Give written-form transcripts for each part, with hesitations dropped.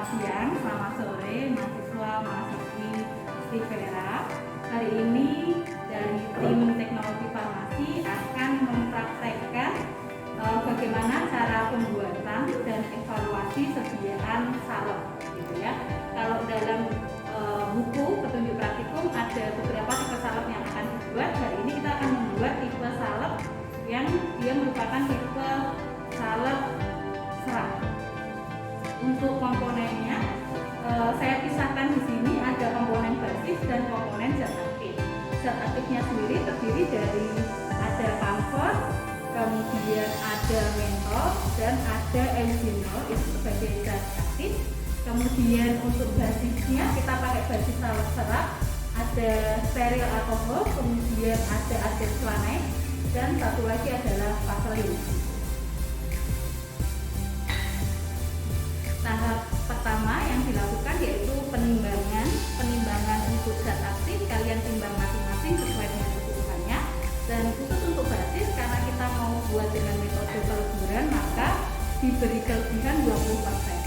siang, selamat sore mahasiswa mahasiswi Stivera. Hari ini dari tim teknologi farmasi akan mempraktekkan bagaimana cara pembuatan dan evaluasi sediaan salep, gitu ya. Kalau dalam buku petunjuk praktikum ada beberapa tipe salep yang akan dibuat. Hari ini kita akan membuat tipe salep yang dia merupakan tipe salep serat. Untuk komponennya saya pisahkan di sini, ada komponen basis dan komponen zat aktif. Zat aktifnya sendiri terdiri dari ada kamfer, kemudian ada mentol dan ada eugenol itu sebagai zat aktif. Kemudian untuk basisnya kita pakai basis salep serat, ada steril alkohol, kemudian ada asid flanek dan satu lagi adalah vaselin. Tahap pertama yang dilakukan yaitu penimbangan untuk zat aktif. Kalian timbang masing-masing sesuai dengan kebutuhannya. Dan khusus untuk basis, karena kita mau buat dengan metode peleburan, maka diberi kelebihan 20%.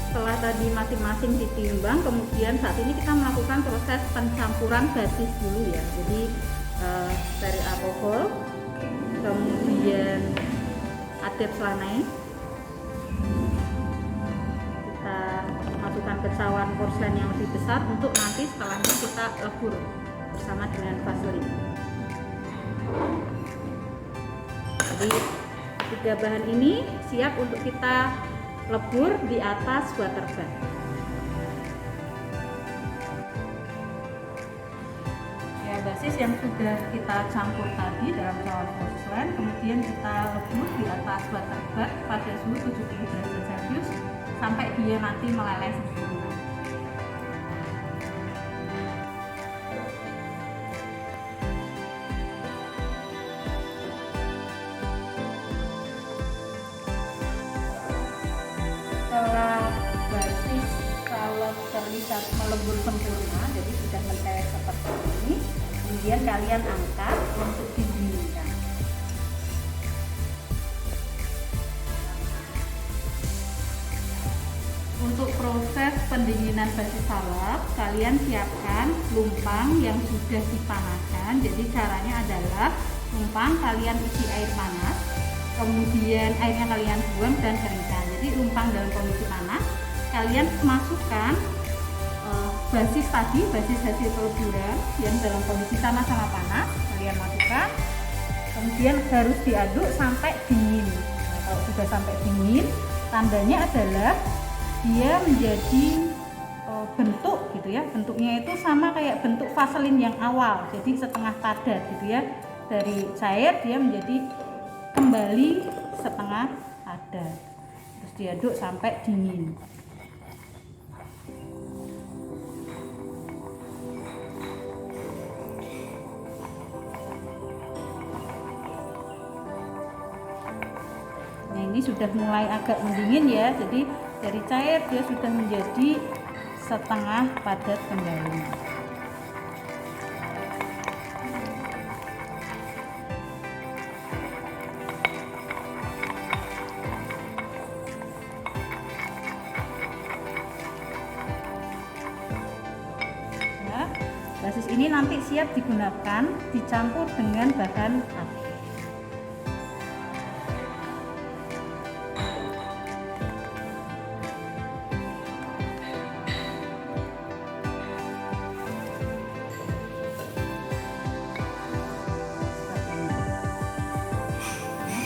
Setelah tadi masing-masing ditimbang, kemudian saat ini kita melakukan proses pencampuran basis dulu ya. Jadi steril alkohol, kemudian asid flanek, masukkan ke cawan porselen yang lebih besar untuk nanti setelahnya kita lebur bersama dengan vaselin. Jadi tiga bahan ini siap untuk kita lebur di atas water bath. Ya, basis yang sudah kita campur tadi dalam cawan porselen, kemudian kita lebur di atas water bath pada suhu 70 derajat Celcius sampai dia nanti meleleh sempurna. Setelah basis salep terlihat melebur sempurna, jadi sudah mencair seperti ini, kemudian kalian angkat untuk didinginkan. Untuk proses pendinginan basis salep, kalian siapkan lumpang yang sudah dipanaskan. Jadi caranya adalah lumpang kalian isi air panas, kemudian airnya kalian buang dan keringkan. Jadi lumpang dalam kondisi panas, kalian masukkan basis tadi, basis hasil peleburan yang dalam kondisi sama-sama panas, kalian masukkan. Kemudian harus diaduk sampai dingin. Nah, kalau sudah sampai dingin, tandanya adalah dia menjadi bentuk gitu ya, bentuknya itu sama kayak bentuk vaselin yang awal, jadi setengah padat gitu ya, dari cair dia menjadi kembali setengah padat, terus diaduk sampai dingin. Nah, ini sudah mulai agak mendingin ya, jadi dari cair dia sudah menjadi setengah padat kembali. Nah, basis ini nanti siap digunakan dicampur dengan bahan aktif.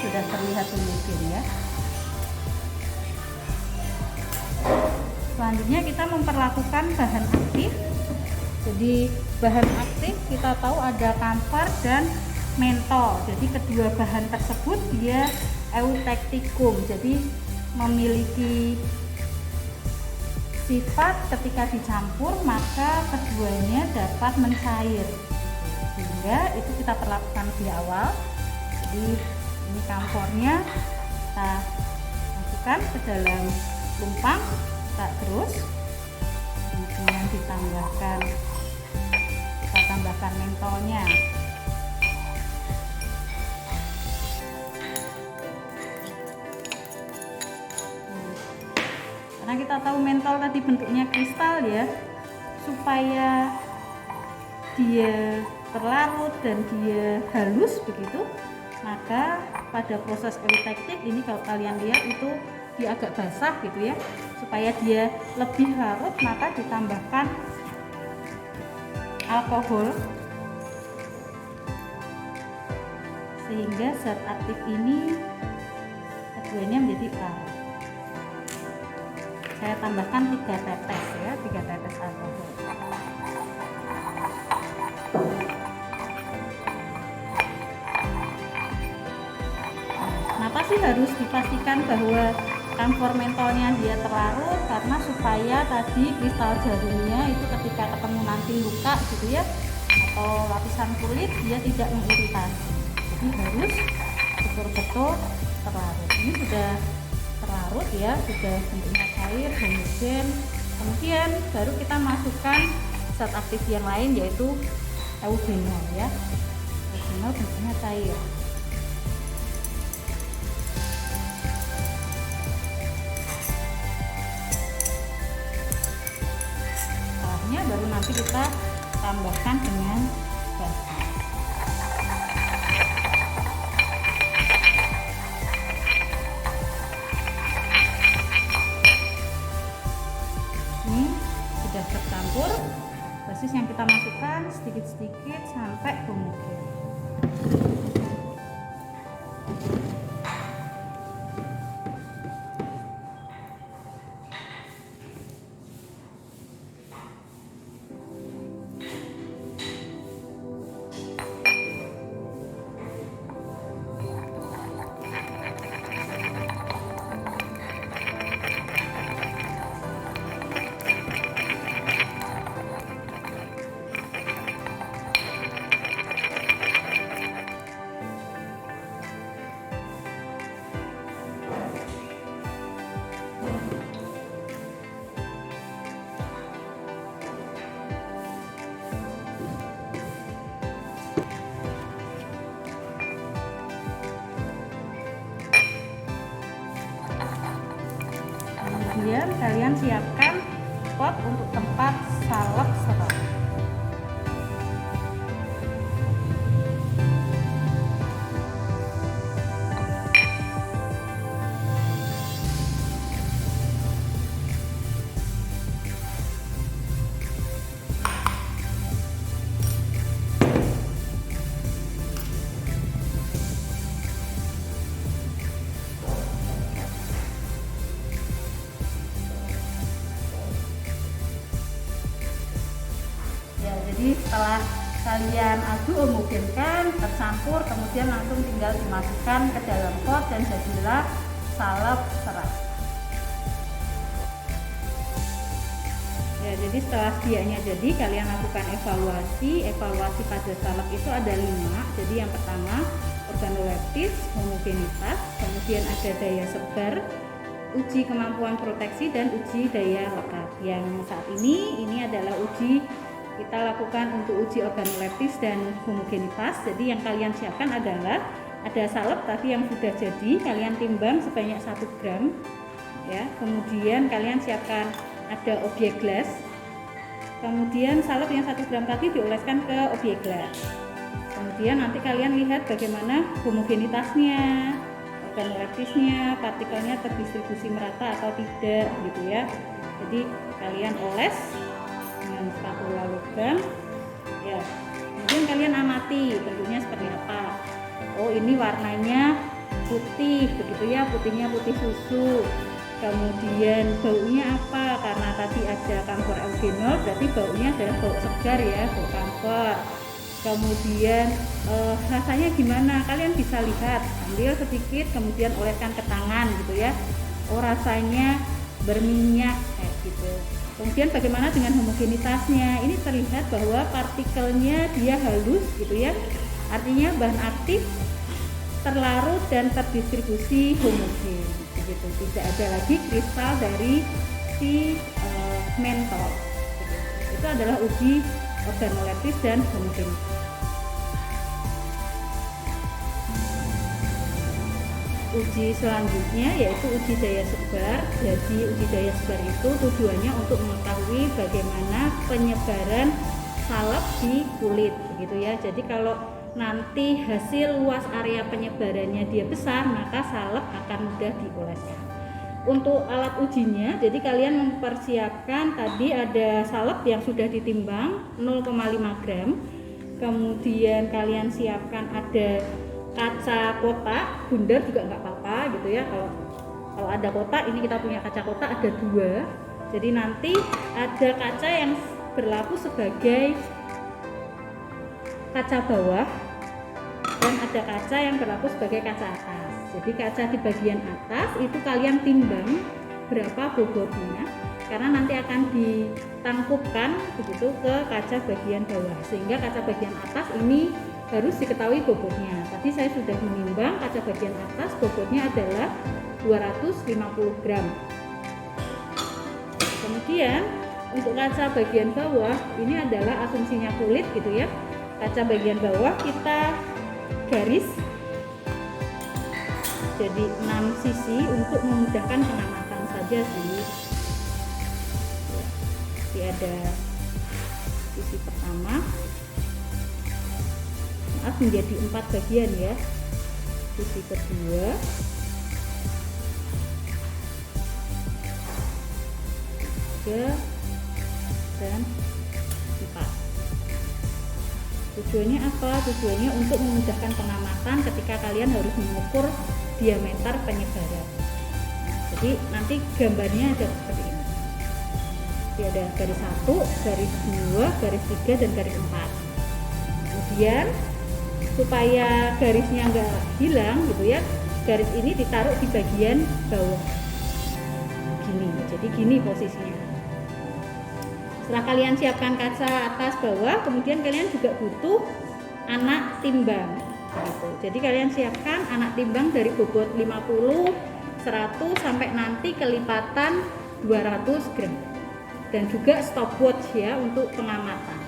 Sudah terlihat mungkin ya. Selanjutnya kita memperlakukan bahan aktif. Jadi bahan aktif kita tahu ada kamfer dan mentol. Jadi kedua bahan tersebut dia eutecticum. Jadi memiliki sifat ketika dicampur maka keduanya dapat mencair. Sehingga itu kita perlakukan di awal. Jadi ini kamfornya kita masukkan ke dalam lumpang, kita terus, kemudian kita tambahkan mentolnya. Karena kita tahu mentol tadi bentuknya kristal ya, supaya dia terlarut dan dia halus begitu, maka pada proses epitektik ini kalau kalian lihat itu dia agak basah gitu ya, supaya dia lebih larut maka ditambahkan alkohol sehingga zat aktif ini keduanya menjadi larut. Saya tambahkan 3 tetes ya, 3 tetes alkohol. Kenapa sih harus dipastikan bahwa kamfor mentolnya dia terlarut? Karena supaya tadi kristal jarumnya itu ketika ketemu nanti luka gitu ya, atau lapisan kulit dia tidak mengiritasi. Jadi harus betul-betul terlarut. Ini sudah terlarut ya, sudah bentuknya cair, homogen. Kemudian baru kita masukkan zat aktif yang lain yaitu eugenol ya. Eugenol bentuknya cair. Setelahnya baru nanti kita tambahkan dengan garam. Ini sudah tercampur, basis yang kita masukkan sedikit-sedikit sampai homogen. Kemudian kalian siapkan pot untuk tempat salep serat. Jadi setelah kalian aduk homogenkan, tercampur, kemudian langsung tinggal dimasukkan ke dalam pot dan jadilah salep serat. Ya, jadi setelah sedianya jadi, kalian lakukan evaluasi. Evaluasi pada salep itu ada 5. Jadi yang pertama organoleptis, homogenitas, kemudian ada daya sebar, uji kemampuan proteksi, dan uji daya lekat. Yang saat ini adalah uji kita lakukan untuk uji organoleptis dan homogenitas. Jadi yang kalian siapkan adalah ada salep tadi yang sudah jadi, kalian timbang sebanyak 1 gram ya. Kemudian kalian siapkan ada obyek gelas, kemudian salep yang 1 gram tadi dioleskan ke obyek gelas. Kemudian nanti kalian lihat bagaimana homogenitasnya, organoleptisnya, partikelnya terdistribusi merata atau tidak gitu ya. Jadi kalian oles dengan spatula logam ya. Kemudian kalian amati bentuknya seperti apa. Oh, ini warnanya putih begitu ya, putihnya putih susu. Kemudian baunya apa? Karena tadi ada kamfor eugenol, berarti baunya adalah bau segar ya, bau kamfor. Kemudian rasanya gimana? Kalian bisa lihat, ambil sedikit kemudian oleskan ke tangan gitu ya. Oh, rasanya berminyak kayak gitu. Kemudian bagaimana dengan homogenitasnya? Ini terlihat bahwa partikelnya dia halus gitu ya. Artinya bahan aktif terlarut dan terdistribusi homogen begitu. Tidak ada lagi kristal dari si mentol. Itu adalah uji organoleptis dan homogenitas. uji selanjutnya yaitu uji daya sebar. Jadi uji daya sebar itu tujuannya untuk mengetahui bagaimana penyebaran salep di kulit, begitu ya. Jadi kalau nanti hasil luas area penyebarannya dia besar, maka salep akan mudah dioleskan. Untuk alat ujinya, jadi kalian mempersiapkan tadi ada salep yang sudah ditimbang 0,5 gram. Kemudian kalian siapkan ada kaca kotak, bundar juga nggak apa-apa gitu ya. Kalau ada kotak, ini kita punya kaca kotak ada 2. Jadi nanti ada kaca yang berlaku sebagai kaca bawah dan ada kaca yang berlaku sebagai kaca atas. Jadi kaca di bagian atas itu kalian timbang berapa bobotnya, karena nanti akan ditangkupkan begitu ke kaca bagian bawah, sehingga kaca bagian atas ini harus diketahui bobotnya. Tadi saya sudah menimbang kaca bagian atas, bobotnya adalah 250 gram. Kemudian untuk kaca bagian bawah ini adalah asumsinya kulit gitu ya. Kaca bagian bawah kita garis jadi 6 sisi untuk memudahkan pengamatan saja sih. Jadi ada sisi pertama, maaf, menjadi 4 bagian ya. Sisi kedua, tiga, dan 4. Tujuannya apa? Tujuannya untuk memudahkan pengamatan ketika kalian harus mengukur diameter penyebaran. Jadi nanti gambarnya ada seperti ini. Jadi ada garis 1, garis 2, garis 3, dan garis 4. Kemudian supaya garisnya nggak hilang gitu ya, garis ini ditaruh di bagian bawah gini. Jadi gini posisinya. Setelah kalian siapkan kaca atas bawah, kemudian kalian juga butuh anak timbang gitu. Jadi kalian siapkan anak timbang dari bobot 50, 100 sampai nanti kelipatan 200 gram. Dan juga stopwatch ya untuk pengamatan.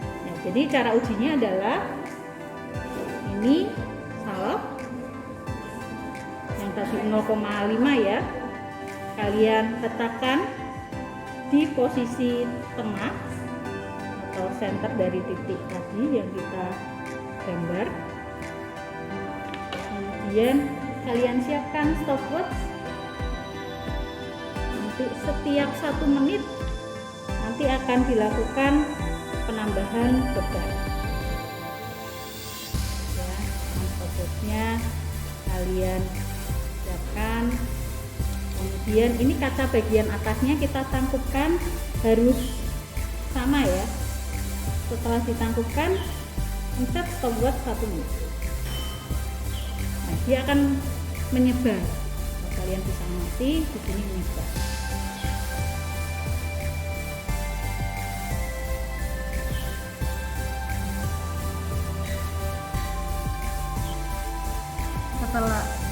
Nah, jadi cara ujinya adalah ini salep yang tadi 0,5 ya. Kalian letakkan di posisi tengah atau center dari titik tadi yang kita gambar. Kemudian kalian siapkan stopwatch. Nanti setiap 1 menit nanti akan dilakukan penambahan beban. Ya, stopwatchnya kalian siapkan. Kemudian ini kaca bagian atasnya kita tangkupkan harus sama ya. Setelah ditangkupkan, pencet stopwatch 1 menit. Nah, dia akan menyebar. Kalau kalian bisa mati, di sini menyebar.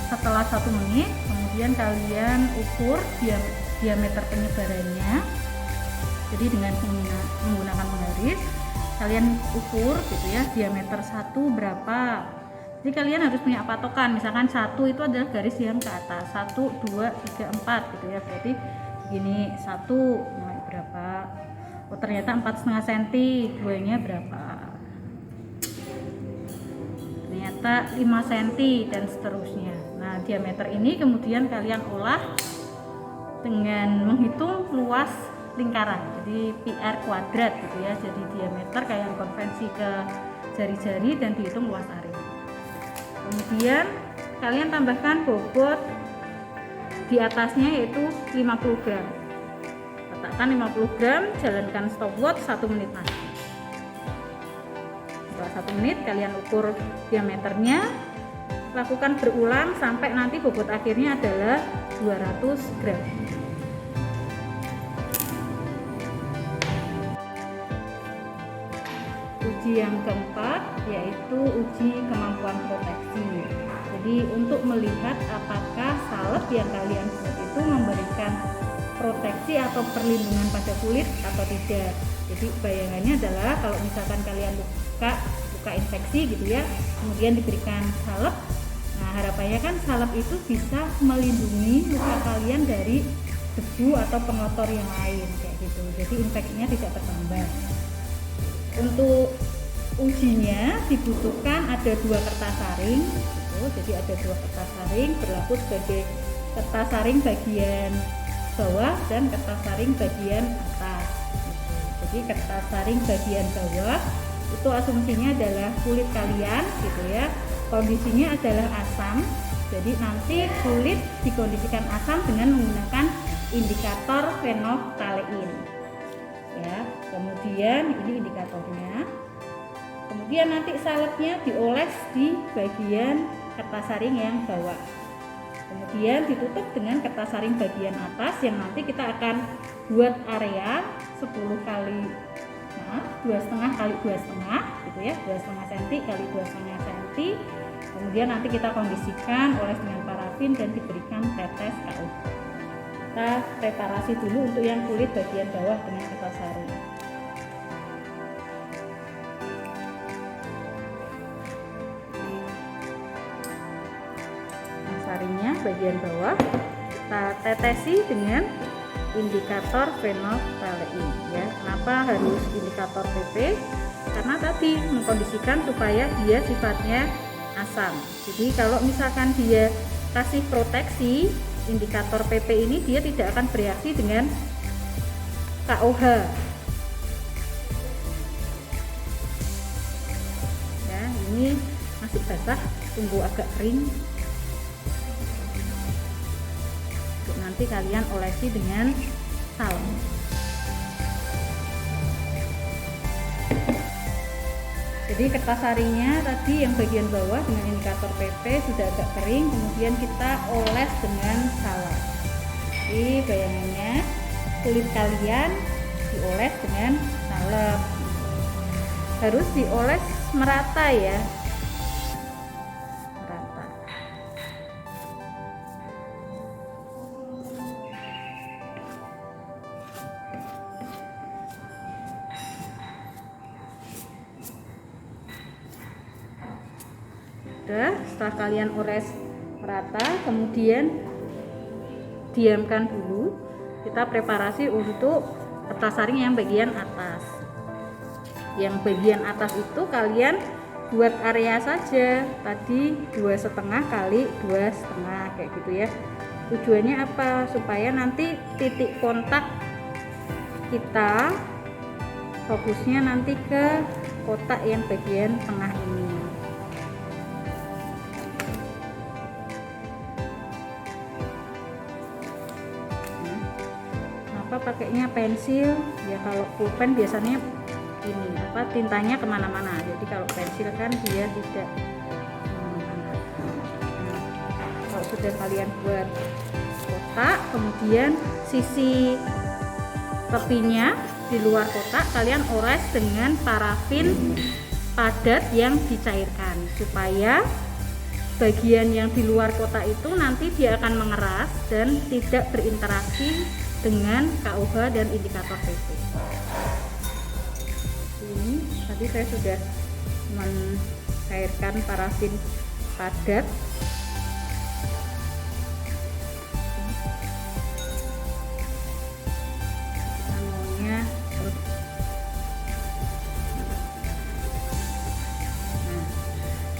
Setelah 1 menit, kemudian kalian ukur diameter penyebarannya. Jadi dengan menggunakan penggaris, kalian ukur gitu ya, diameter 1 berapa. Jadi kalian harus punya patokan, misalkan 1 itu adalah garis yang ke atas, 1, 2, 3, 4 gitu ya. Berarti gini, 1 berapa? Oh ternyata 4,5 cm, 2-nya berapa? Ternyata 5 cm dan seterusnya. Nah, diameter ini kemudian kalian olah dengan menghitung luas lingkaran. Jadi PR kuadrat gitu ya. Jadi diameter kalian konversi ke jari-jari dan dihitung luas area. Kemudian kalian tambahkan bobot di atasnya yaitu 50 gram. Letakkan 50 gram, jalankan stopwatch 1 menit lagi. Setelah 1 menit kalian ukur diameternya, lakukan berulang sampai nanti bobot akhirnya adalah 200 gram. Uji yang keempat yaitu uji kemampuan proteksi. Jadi untuk melihat apakah salep yang kalian buat itu memberikan proteksi atau perlindungan pada kulit atau tidak. Jadi bayangannya adalah kalau misalkan kalian luka infeksi gitu ya, kemudian diberikan salep, nah harapannya kan salep itu bisa melindungi luka kalian dari debu atau pengotor yang lain kayak gitu. Jadi infeksinya tidak bertambah. Untuk ujinya dibutuhkan ada 2 kertas saring gitu. Jadi ada 2 kertas saring berlaku sebagai kertas saring bagian bawah dan kertas saring bagian atas gitu. Jadi kertas saring bagian bawah itu asumsinya adalah kulit kalian gitu ya. Kondisinya adalah asam. Jadi nanti kulit dikondisikan asam dengan menggunakan indikator fenoftalein ya. Kemudian ini indikatornya. Kemudian nanti salepnya dioles di bagian kertas saring yang bawah. Kemudian ditutup dengan kertas saring bagian atas yang nanti kita akan buat area 10 kali 2,5 kali 2,5 gitu ya, 2,5 cm kali 2,5 cm. Kemudian nanti kita kondisikan oles dengan parafin dan diberikan tetes KUH. Kita preparasi dulu untuk yang kulit bagian bawah dengan kertas saring. Saringnya bagian bawah kita tetesi dengan indikator fenoftalein ya. Kenapa harus indikator PP? Karena tadi mengkondisikan supaya dia sifatnya asam. Jadi kalau misalkan dia kasih proteksi indikator PP ini, dia tidak akan bereaksi dengan KOH ya. Ini masih basah, tunggu agak kering. Nanti kalian olesi dengan salep. Jadi kertas saringnya tadi yang bagian bawah dengan indikator PP sudah agak kering, kemudian kita oles dengan salep. Jadi bayangannya kulit kalian dioles dengan salep. Harus dioles merata ya. Setelah kalian ores merata, kemudian diamkan dulu. Kita preparasi untuk kertas saring yang bagian atas. Yang bagian atas itu kalian buat area saja. Tadi 2,5 kali 2,5 kayak gitu ya. Tujuannya apa? Supaya nanti titik kontak kita fokusnya nanti ke kotak yang bagian tengah ini. Pakainya pensil ya. Kalau pulpen biasanya ini tintanya kemana-mana, jadi kalau pensil kan dia tidak kemana-mana. Kalau sudah kalian buat kotak, kemudian sisi tepinya di luar kotak kalian ores dengan parafin padat yang dicairkan, supaya bagian yang di luar kotak itu nanti dia akan mengeras dan tidak berinteraksi dengan KUH dan indikator PP. Ini tadi saya sudah mencairkan parafin padat.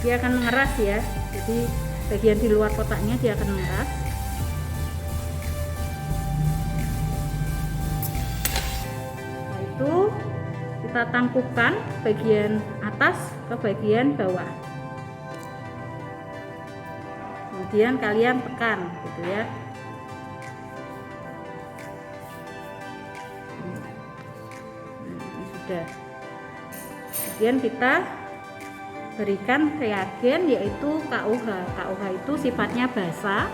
Dia akan mengeras ya. Jadi bagian di luar kotaknya dia akan mengeras. Kita tangkupkan bagian atas ke bagian bawah, kemudian kalian tekan gitu ya. Ini sudah. Kemudian kita berikan reagen yaitu KUH. KUH itu sifatnya basah,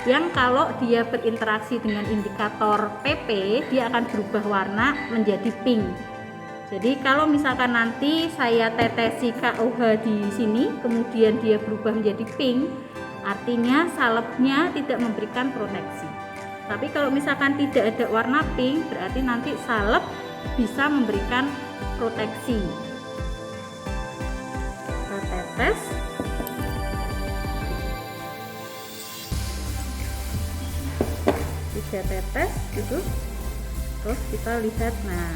yang kalau dia berinteraksi dengan indikator PP dia akan berubah warna menjadi pink. Jadi kalau misalkan nanti saya tetesi KUH di sini kemudian dia berubah menjadi pink, artinya salepnya tidak memberikan proteksi. Tapi kalau misalkan tidak ada warna pink, berarti nanti salep bisa memberikan proteksi. Kita tetes. ada tetes gitu. Terus kita lihat, nah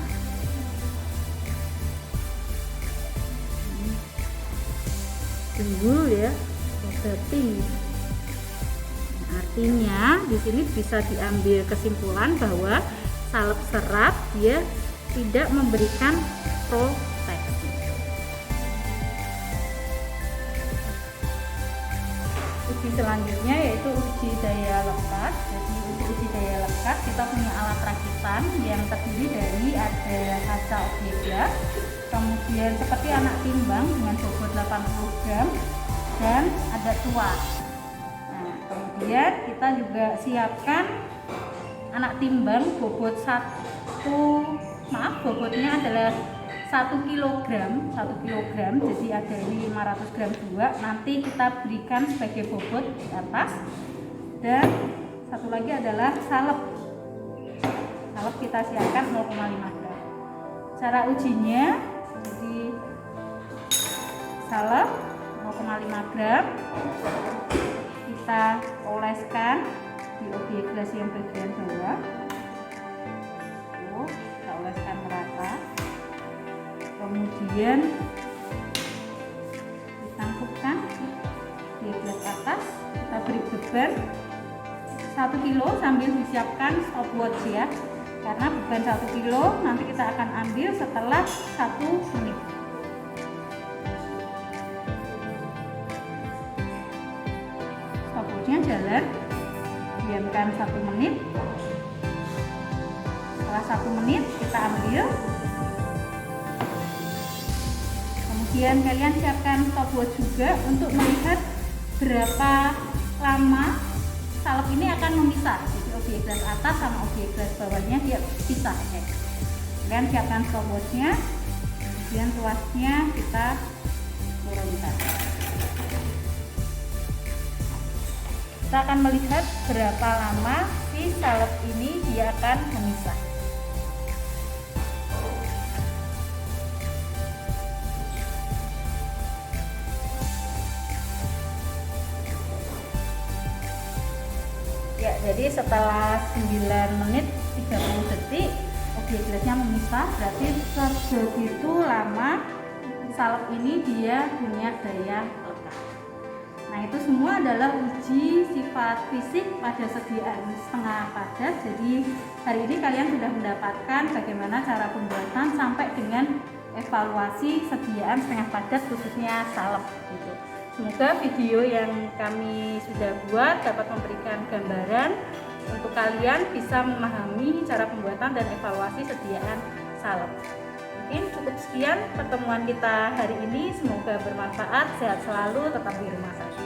timbul ya, berarti artinya di sini bisa diambil kesimpulan bahwa salep serat dia tidak memberikan proteksi. Uji selanjutnya yaitu uji daya lekat. Jadi uji daya lekat kita punya alat rakitan yang terdiri dari ada kaca objek gas, kemudian seperti anak timbang dengan bobot 80 gram dan ada tuas. Nah, kemudian kita juga siapkan anak timbang bobot bobotnya adalah 1 kilogram, jadi ada 500 gram juga. Nanti kita berikan sebagai bobot di atas. Dan satu lagi adalah salep kita siapkan 0,5 gram. Cara ujinya, jadi salep 0,5 gram kita oleskan di objek gas yang bagian bawah. Kita oleskan merata. Kemudian ditangkupkan di gelas atas, kita beri beban 1 kilo sambil disiapkan stopwatch ya, karena beban 1 kilo nanti kita akan ambil setelah 1 menit. Stopwatchnya jalan, diamkan 1 menit. Setelah 1 menit kita ambil. Kemudian kalian siapkan stopwatch juga untuk melihat berapa lama salep ini akan memisah. Jadi objek gas atas sama objek gas bawahnya dia pisah ya. Kalian siapkan stopwatchnya, kemudian tuasnya kita turunkan. Kita akan melihat berapa lama si salep ini dia akan memisah. Ya, jadi setelah 9 menit 30 detik objek gasnya memisah, berarti sebegitu lama salep ini dia punya daya lekat. Nah, itu semua adalah uji sifat fisik pada sediaan setengah padat. Jadi hari ini kalian sudah mendapatkan bagaimana cara pembuatan sampai dengan evaluasi sediaan setengah padat khususnya salep gitu. Semoga video yang kami sudah buat dapat memberikan gambaran untuk kalian bisa memahami cara pembuatan dan evaluasi sediaan salep. Mungkin cukup sekian pertemuan kita hari ini. Semoga bermanfaat. Sehat selalu, tetap di rumah saja.